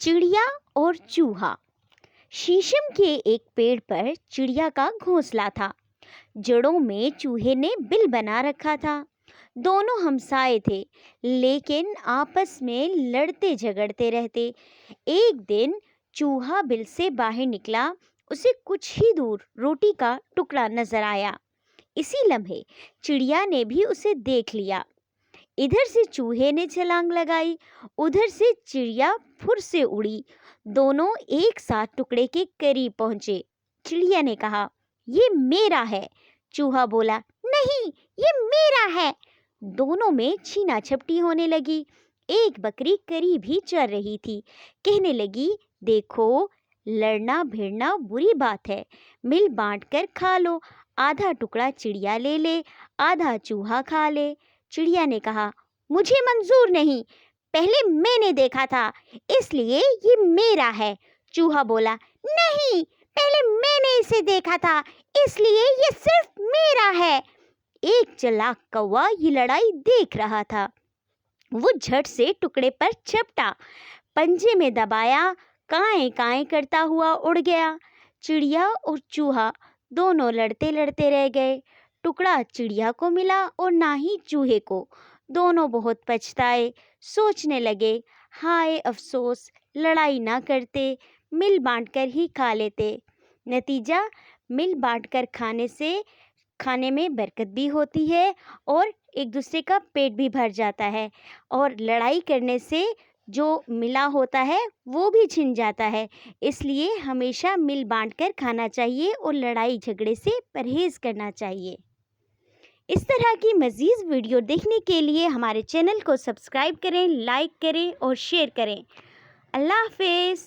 चिड़िया और चूहा। शीशम के एक पेड़ पर चिड़िया का घोंसला था। जड़ों में चूहे ने बिल बना रखा था। दोनों हमसाए थे, लेकिन आपस में लड़ते झगड़ते रहते। एक दिन चूहा बिल से बाहर निकला। उसे कुछ ही दूर रोटी का टुकड़ा नजर आया। इसी लम्हे चिड़िया ने भी उसे देख लिया। इधर से चूहे ने छलांग लगाई, उधर से चिड़िया फुर से उड़ी। दोनों एक साथ टुकड़े के करीब पहुंचे। चिड़िया ने कहा, ये मेरा है। चूहा बोला, नहीं, ये मेरा है। दोनों में छीना झपटी होने लगी। एक बकरी करीब ही चर रही थी। कहने लगी, देखो, लड़ना भिड़ना बुरी बात है, मिल बांट कर खा लो। आधा टुकड़ा चिड़िया ले ले, आधा चूहा खा ले। चिड़िया ने कहा, मुझे मंजूर नहीं, पहले मैंने देखा था, इसलिए ये मेरा है। चूहा बोला, नहीं, पहले मैंने इसे देखा था, इसलिए ये सिर्फ मेरा है। एक चालाक कौवा ये लड़ाई देख रहा था। वो झट से टुकड़े पर झपटा, पंजे में दबाया, काएं काएं करता हुआ उड़ गया। चिड़िया और चूहा दोनों लड़ते लड़ते रह गए। टुकड़ा चिड़िया को मिला और ना ही चूहे को। दोनों बहुत पछताए, सोचने लगे, हाय अफसोस, लड़ाई ना करते, मिल बांटकर ही खा लेते। नतीजा, मिल बांटकर खाने से खाने में बरकत भी होती है और एक दूसरे का पेट भी भर जाता है, और लड़ाई करने से जो मिला होता है वो भी छिन जाता है। इसलिए हमेशा मिल बांटकर खाना चाहिए और लड़ाई झगड़े से परहेज़ करना चाहिए। इस तरह की मज़ीद वीडियो देखने के लिए हमारे चैनल को सब्सक्राइब करें, लाइक करें और शेयर करें। अल्लाह हाफ़िज़।